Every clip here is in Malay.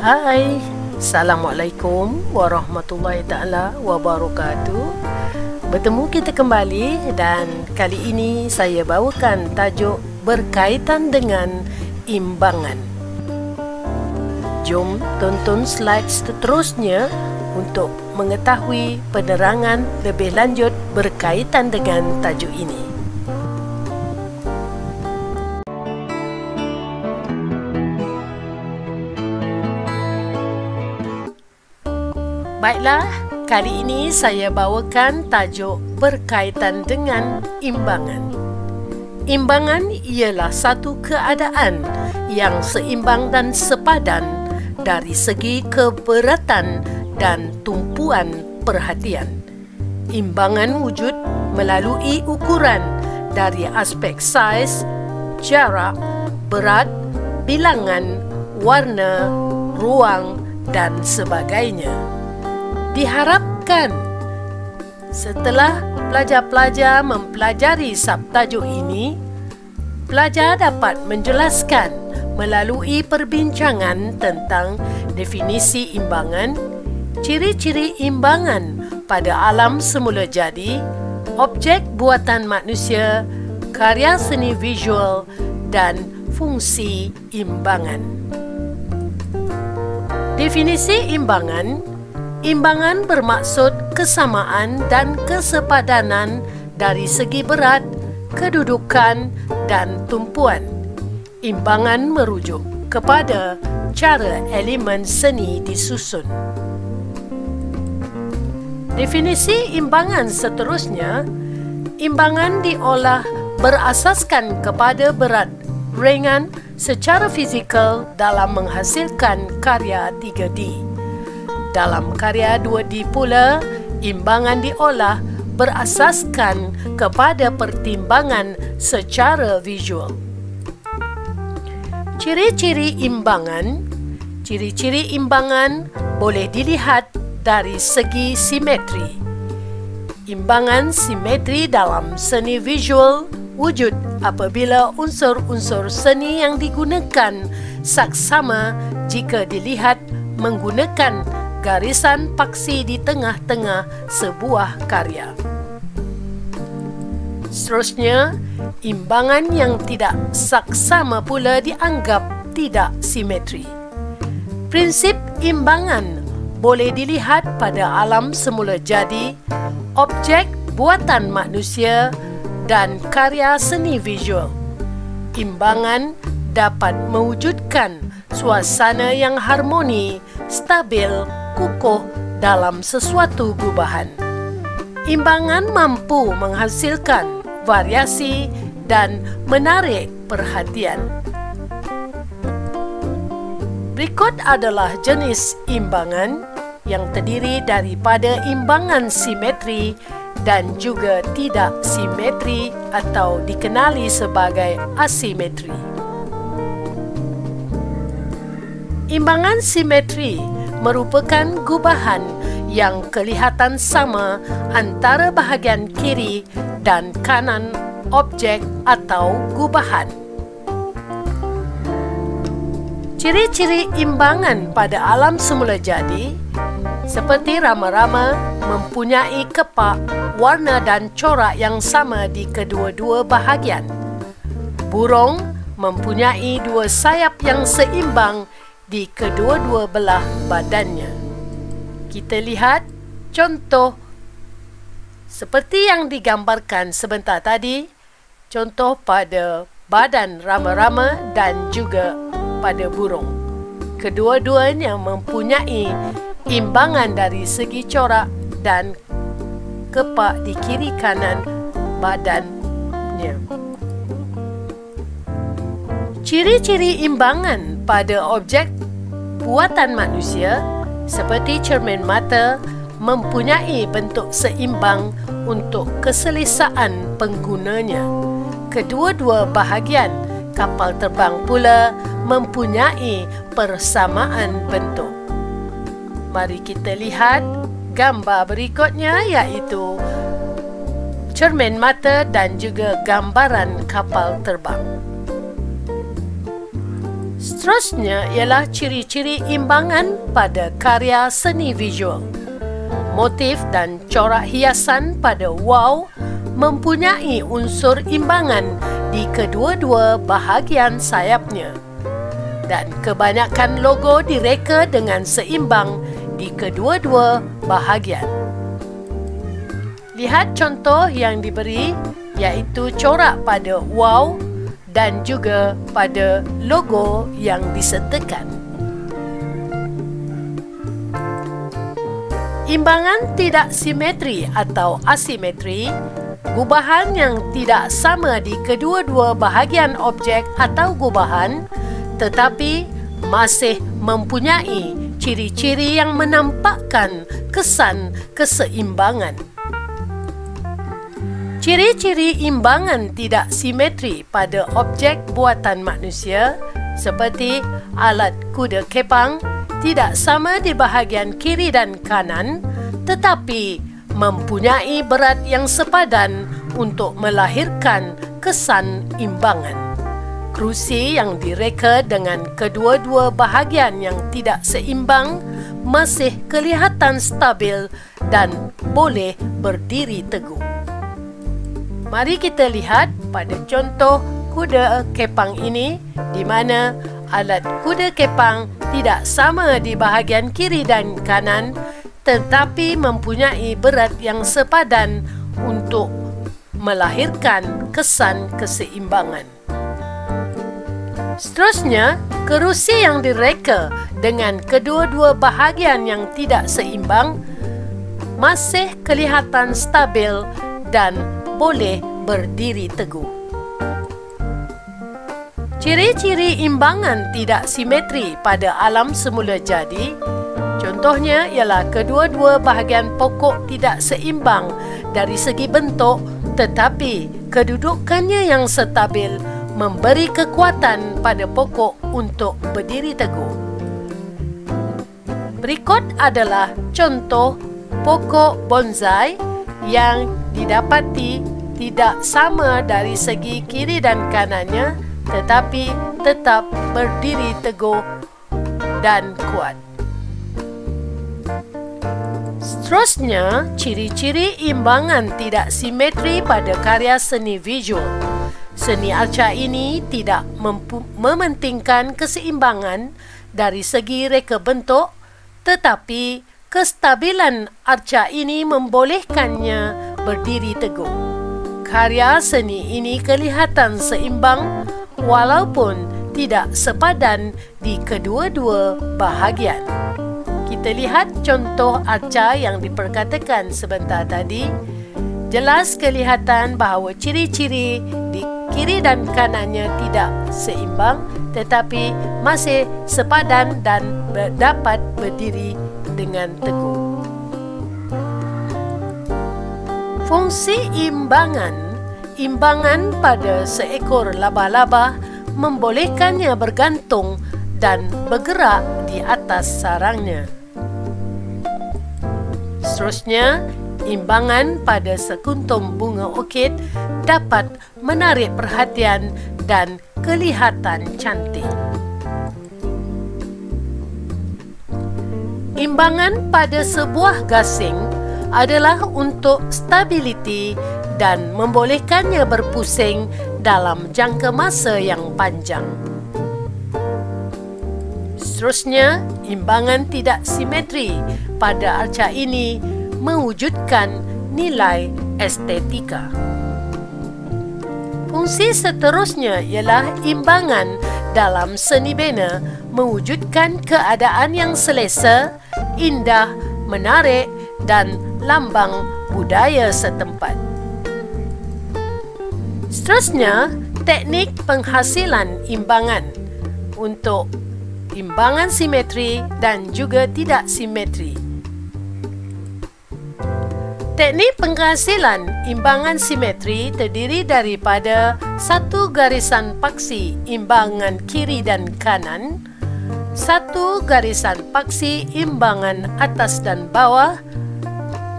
Hai, Assalamualaikum warahmatullahi ta'ala wabarakatuh. Bertemu kita kembali dan kali ini saya bawakan tajuk berkaitan dengan imbangan. Jom tonton slide seterusnya untuk mengetahui penerangan lebih lanjut berkaitan dengan tajuk ini. Baiklah, kali ini saya bawakan tajuk berkaitan dengan imbangan. Imbangan ialah satu keadaan yang seimbang dan sepadan dari segi keberatan dan tumpuan perhatian. Imbangan wujud melalui ukuran dari aspek saiz, jarak, berat, bilangan, warna, ruang dan sebagainya. Diharapkan setelah pelajar-pelajar mempelajari subtajuk ini, pelajar dapat menjelaskan melalui perbincangan tentang definisi imbangan, ciri-ciri imbangan pada alam semula jadi, objek buatan manusia, karya seni visual dan fungsi imbangan. Definisi imbangan. Imbangan bermaksud kesamaan dan kesepadanan dari segi berat, kedudukan dan tumpuan. Imbangan merujuk kepada cara elemen seni disusun. Definisi imbangan seterusnya, imbangan diolah berasaskan kepada berat ringan secara fizikal dalam menghasilkan karya 3D. Dalam karya 2D pula, imbangan diolah berasaskan kepada pertimbangan secara visual. Ciri-ciri imbangan. Ciri-ciri imbangan boleh dilihat dari segi simetri. Imbangan simetri dalam seni visual wujud apabila unsur-unsur seni yang digunakan saksama jika dilihat menggunakan garisan paksi di tengah-tengah sebuah karya. Seterusnya, imbangan yang tidak saksama pula dianggap tidak simetri. Prinsip imbangan boleh dilihat pada alam semula jadi, objek buatan manusia dan karya seni visual. Imbangan dapat mewujudkan suasana yang harmoni, stabil, kukuh dalam sesuatu gubahan. Imbangan mampu menghasilkan variasi dan menarik perhatian. Berikut adalah jenis imbangan yang terdiri daripada imbangan simetri dan juga tidak simetri atau dikenali sebagai asimetri. Imbangan simetri merupakan gubahan yang kelihatan sama antara bahagian kiri dan kanan objek atau gubahan. Ciri-ciri imbangan pada alam semula jadi seperti rama-rama mempunyai kepak, warna dan corak yang sama di kedua-dua bahagian. Burung mempunyai dua sayap yang seimbang di kedua-dua belah badannya. Kita lihat contoh seperti yang digambarkan sebentar tadi, contoh pada badan rama-rama dan juga pada burung. Kedua-duanya mempunyai imbangan dari segi corak dan kepak di kiri kanan badannya. Ciri-ciri imbangan pada objek buatan manusia seperti cermin mata mempunyai bentuk seimbang untuk keselesaan penggunanya. Kedua-dua bahagian kapal terbang pula mempunyai persamaan bentuk. Mari kita lihat gambar berikutnya, iaitu cermin mata dan juga gambaran kapal terbang. Seterusnya ialah ciri-ciri imbangan pada karya seni visual. Motif dan corak hiasan pada wow mempunyai unsur imbangan di kedua-dua bahagian sayapnya, dan kebanyakan logo direka dengan seimbang di kedua-dua bahagian. Lihat contoh yang diberi, iaitu corak pada wow dan juga pada logo yang disertakan. Imbangan tidak simetri atau asimetri, gubahan yang tidak sama di kedua-dua bahagian objek atau gubahan, tetapi masih mempunyai ciri-ciri yang menampakkan kesan keseimbangan. Ciri-ciri imbangan tidak simetri pada objek buatan manusia seperti alat kuda kepang tidak sama di bahagian kiri dan kanan, tetapi mempunyai berat yang sepadan untuk melahirkan kesan imbangan. Kerusi yang direka dengan kedua-dua bahagian yang tidak seimbang masih kelihatan stabil dan boleh berdiri teguh. Mari kita lihat pada contoh kuda kepang ini, di mana alat kuda kepang tidak sama di bahagian kiri dan kanan, tetapi mempunyai berat yang sepadan untuk melahirkan kesan keseimbangan. Seterusnya, kerusi yang direka dengan kedua-dua bahagian yang tidak seimbang masih kelihatan stabil dan boleh berdiri teguh. Ciri-ciri imbangan tidak simetri pada alam semula jadi, contohnya ialah kedua-dua bahagian pokok tidak seimbang dari segi bentuk, tetapi kedudukannya yang stabil memberi kekuatan pada pokok untuk berdiri teguh. Berikut adalah contoh pokok bonsai yang didapati tidak sama dari segi kiri dan kanannya, tetapi tetap berdiri teguh dan kuat. Seterusnya, ciri-ciri imbangan tidak simetri pada karya seni visual. Seni arca ini tidak mementingkan keseimbangan dari segi reka bentuk, tetapi kestabilan arca ini membolehkannya berdiri teguh. Karya seni ini kelihatan seimbang walaupun tidak sepadan di kedua-dua bahagian. Kita lihat contoh arca yang diperkatakan sebentar tadi. Jelas kelihatan bahawa ciri-ciri di kiri dan kanannya tidak seimbang, tetapi masih sepadan dan dapat berdiri dengan teguh. Fungsi imbangan pada seekor laba-laba membolehkannya bergantung dan bergerak di atas sarangnya. Seterusnya, imbangan pada sekuntum bunga orkid dapat menarik perhatian dan kelihatan cantik. Imbangan pada sebuah gasing adalah untuk stability dan membolehkannya berpusing dalam jangka masa yang panjang. Seterusnya, imbangan tidak simetri pada arca ini mewujudkan nilai estetika. Fungsi seterusnya ialah imbangan dalam seni bina mewujudkan keadaan yang selesa, indah, menarik dan lambang budaya setempat. Seterusnya, teknik penghasilan imbangan untuk imbangan simetri dan juga tidak simetri. Teknik penghasilan imbangan simetri terdiri daripada satu garisan paksi imbangan kiri dan kanan, satu garisan paksi imbangan atas dan bawah,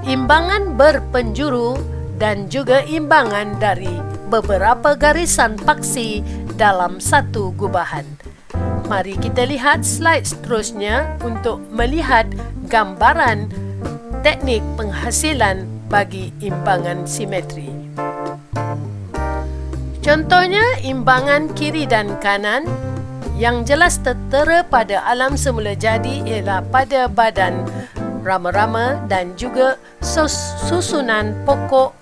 imbangan berpenjuru dan juga imbangan dari beberapa garisan paksi dalam satu gubahan. Mari kita lihat slide seterusnya untuk melihat gambaran teknik penghasilan bagi imbangan simetri. Contohnya, imbangan kiri dan kanan yang jelas tertera pada alam semula jadi ialah pada badan rama-rama dan juga susunan pokok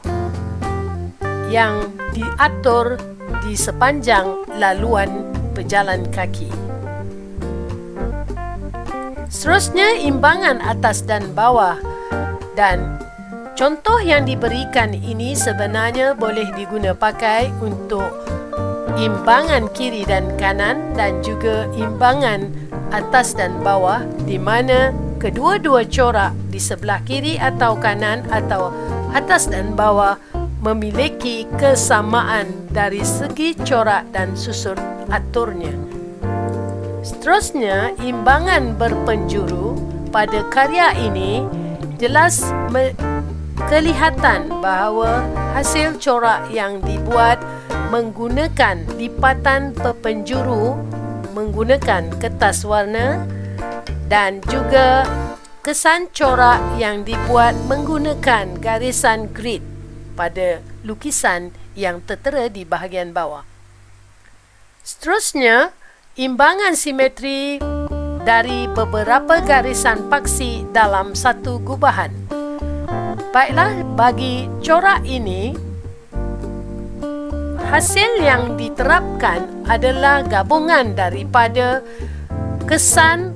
yang diatur di sepanjang laluan pejalan kaki. Seterusnya, imbangan atas dan bawah, dan contoh yang diberikan ini sebenarnya boleh diguna pakai untuk imbangan kiri dan kanan dan juga imbangan atas dan bawah, di mana kedua-dua corak di sebelah kiri atau kanan atau atas dan bawah memiliki kesamaan dari segi corak dan susun aturnya. Seterusnya, imbangan berpenjuru pada karya ini jelas kelihatan bahawa hasil corak yang dibuat menggunakan lipatan perpenjuru menggunakan kertas warna dan juga kesan corak yang dibuat menggunakan garisan grid pada lukisan yang tertera di bahagian bawah. Seterusnya, imbangan simetri dari beberapa garisan paksi dalam satu gubahan. Baiklah, bagi corak ini, hasil yang diterapkan adalah gabungan daripada kesan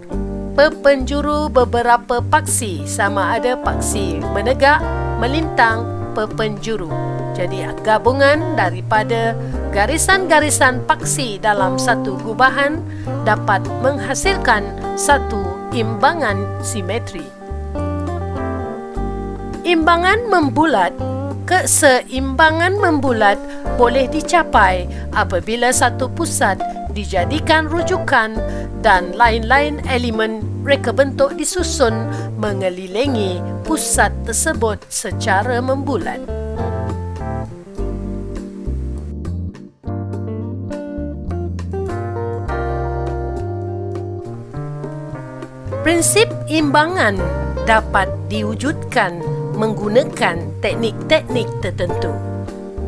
perpenjuru beberapa paksi, sama ada paksi menegak, melintang, perpenjuru. Jadi gabungan daripada garisan-garisan paksi dalam satu gubahan dapat menghasilkan satu imbangan simetri. Imbangan membulat. Keseimbangan membulat boleh dicapai apabila satu pusat dijadikan rujukan dan lain-lain elemen reka bentuk disusun mengelilingi pusat tersebut secara membulat. Prinsip imbangan dapat diwujudkan menggunakan teknik-teknik tertentu.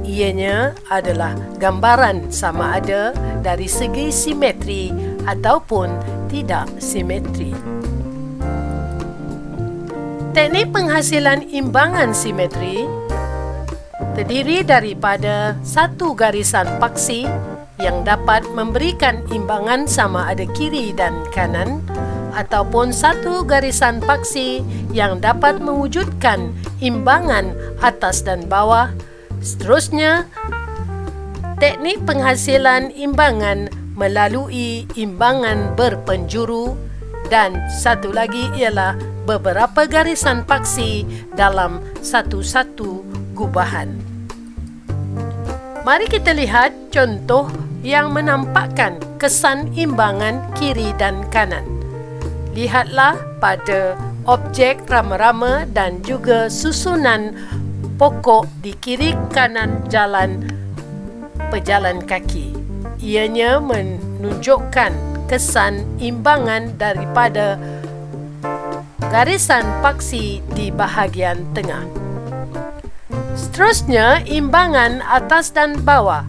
Ianya adalah gambaran sama ada dari segi simetri ataupun tidak simetri. Teknik penghasilan imbangan simetri terdiri daripada satu garisan paksi yang dapat memberikan imbangan sama ada kiri dan kanan, ataupun satu garisan paksi yang dapat mewujudkan imbangan atas dan bawah. Seterusnya, teknik penghasilan imbangan melalui imbangan berpenjuru, dan satu lagi ialah beberapa garisan paksi dalam satu-satu gubahan. Mari kita lihat contoh yang menampakkan kesan imbangan kiri dan kanan. Lihatlah pada objek rama-rama dan juga susunan pokok di kiri kanan jalan pejalan kaki. Ianya menunjukkan kesan imbangan daripada garisan paksi di bahagian tengah. Seterusnya, imbangan atas dan bawah.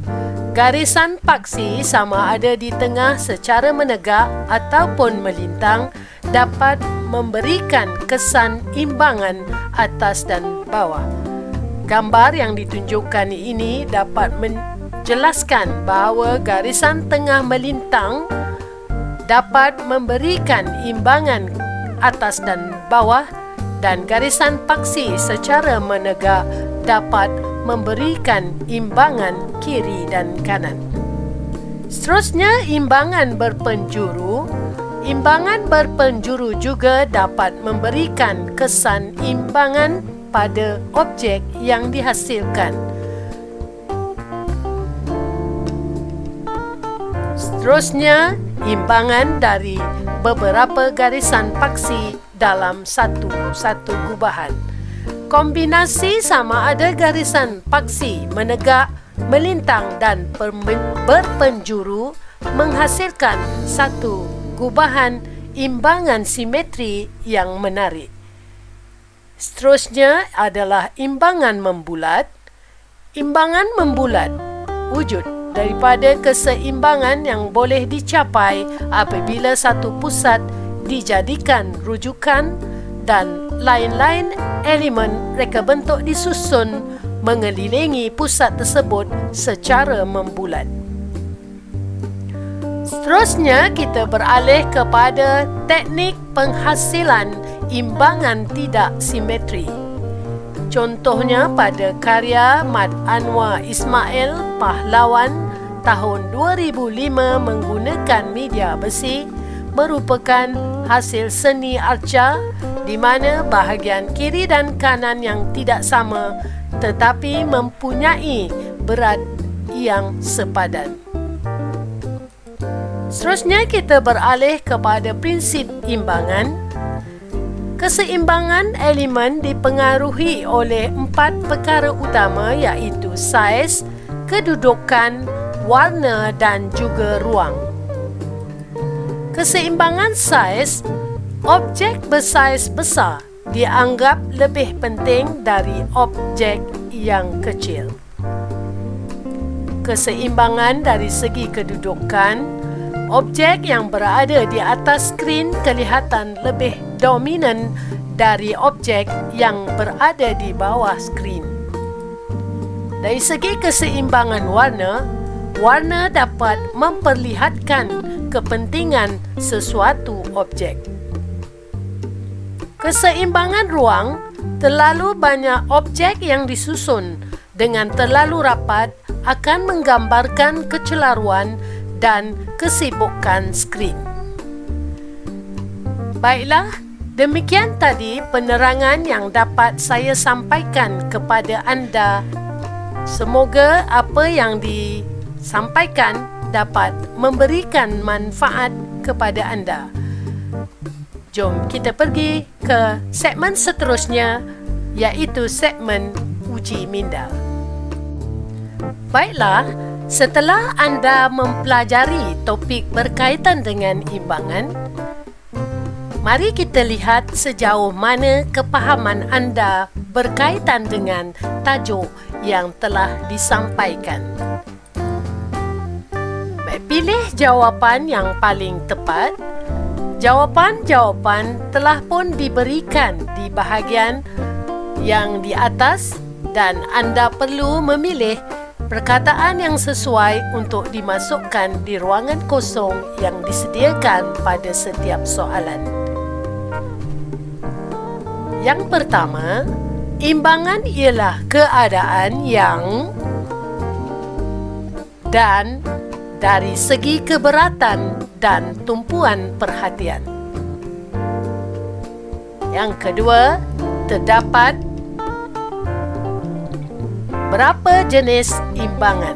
Garisan paksi sama ada di tengah secara menegak ataupun melintang dapat memberikan kesan imbangan atas dan bawah. Gambar yang ditunjukkan ini dapat menjelaskan bahawa garisan tengah melintang dapat memberikan imbangan atas dan bawah, dan garisan paksi secara menegak dapat memberikan imbangan kiri dan kanan. Seterusnya, imbangan berpenjuru. Imbangan berpenjuru juga dapat memberikan kesan imbangan pada objek yang dihasilkan. Seterusnya, imbangan dari beberapa garisan paksi dalam satu gubahan. Kombinasi sama ada garisan paksi menegak, melintang dan berpenjuru menghasilkan satu gubahan imbangan simetri yang menarik. Seterusnya adalah imbangan membulat. Imbangan membulat wujud daripada keseimbangan yang boleh dicapai apabila satu pusat dijadikan rujukan dan lain-lain elemen reka bentuk disusun mengelilingi pusat tersebut secara membulat. Seterusnya, kita beralih kepada teknik penghasilan imbangan tidak simetri. Contohnya pada karya Mat Anwar Ismail Pahlawan tahun 2005 menggunakan media besi merupakan hasil seni arca di mana bahagian kiri dan kanan yang tidak sama tetapi mempunyai berat yang sepadan. Seterusnya kita beralih kepada prinsip imbangan. Keseimbangan elemen dipengaruhi oleh 4 perkara utama iaitu saiz, kedudukan, warna dan juga ruang. Keseimbangan saiz, objek bersaiz besar dianggap lebih penting dari objek yang kecil. Keseimbangan dari segi kedudukan, objek yang berada di atas skrin kelihatan lebih dominan dari objek yang berada di bawah skrin. Dari segi keseimbangan warna, warna dapat memperlihatkan kepentingan sesuatu objek. Keseimbangan ruang, terlalu banyak objek yang disusun dengan terlalu rapat akan menggambarkan kecelaruan dan kesibukan skrin. Baiklah, demikian tadi penerangan yang dapat saya sampaikan kepada anda. Semoga apa yang disampaikan dapat memberikan manfaat kepada anda. Jom kita pergi ke segmen seterusnya, iaitu segmen uji minda. Baiklah, setelah anda mempelajari topik berkaitan dengan imbangan, mari kita lihat sejauh mana kepahaman anda berkaitan dengan tajuk yang telah disampaikan. Pilih jawapan yang paling tepat. Jawapan-jawapan telah pun diberikan di bahagian yang di atas dan anda perlu memilih perkataan yang sesuai untuk dimasukkan di ruangan kosong yang disediakan pada setiap soalan. Yang pertama, imbangan ialah keadaan yang dan dari segi keberatan dan tumpuan perhatian. Yang kedua, terdapat berapa jenis imbangan?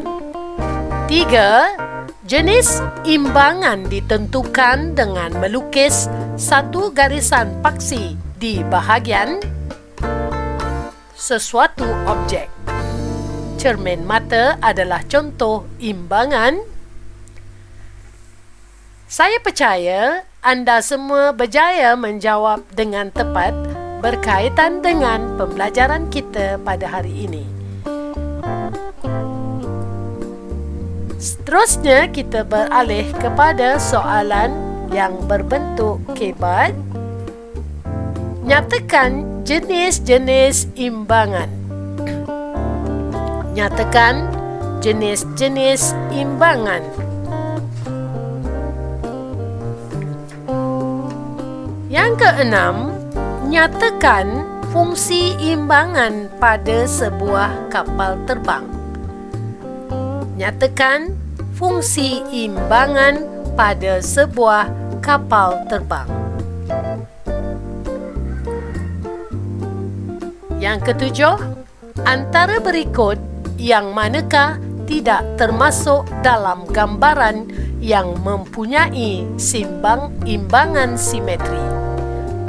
3. Jenis imbangan ditentukan dengan melukis satu garisan paksi di bahagian sesuatu objek. Cermin mata adalah contoh imbangan. Saya percaya anda semua berjaya menjawab dengan tepat berkaitan dengan pembelajaran kita pada hari ini. Seterusnya kita beralih kepada soalan yang berbentuk kebat. Nyatakan jenis-jenis imbangan. Nyatakan jenis-jenis imbangan. Yang keenam, nyatakan fungsi imbangan pada sebuah kapal terbang. Nyatakan fungsi imbangan pada sebuah kapal terbang. Yang ketujuh, antara berikut yang manakah tidak termasuk dalam gambaran yang mempunyai imbangan simetri?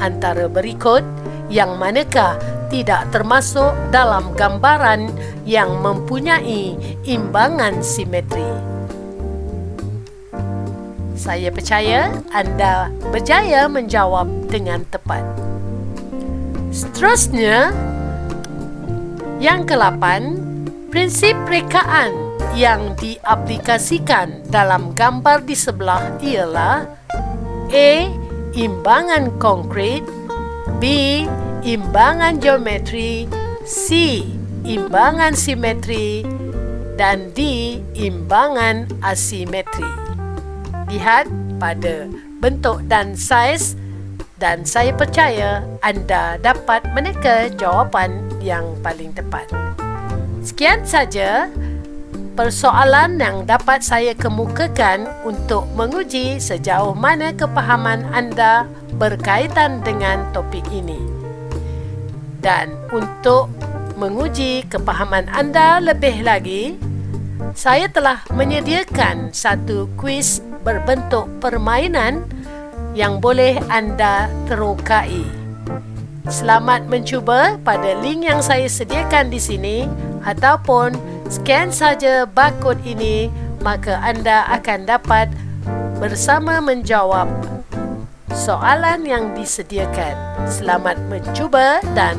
Antara berikut yang manakah tidak termasuk dalam gambaran yang mempunyai imbangan simetri? Saya percaya anda berjaya menjawab dengan tepat. Seterusnya, yang ke-8, prinsip rekaan yang diaplikasikan dalam gambar di sebelah ialah A. Imbangan konkret, B. Imbangan geometri, C. Imbangan simetri, dan D. Imbangan asimetri. Lihat pada bentuk dan saiz dan saya percaya anda dapat meneka jawapan yang paling tepat. Sekian saja persoalan yang dapat saya kemukakan untuk menguji sejauh mana kepahaman anda berkaitan dengan topik ini. Dan untuk menguji kepahaman anda lebih lagi, saya telah menyediakan satu kuis berbentuk permainan yang boleh anda terokai. Selamat mencuba pada link yang saya sediakan di sini ataupun scan saja barcode ini, maka anda akan dapat bersama menjawab soalan yang disediakan. Selamat mencuba dan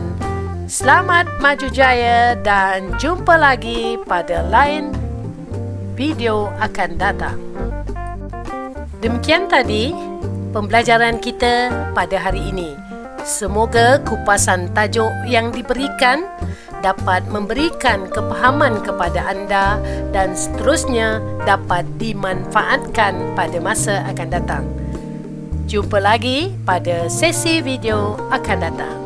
selamat maju jaya, dan jumpa lagi pada lain video akan datang. Demikian tadi pembelajaran kita pada hari ini. Semoga kupasan tajuk yang diberikan dapat memberikan kepahaman kepada anda dan seterusnya dapat dimanfaatkan pada masa akan datang. Jumpa lagi pada sesi video akan datang.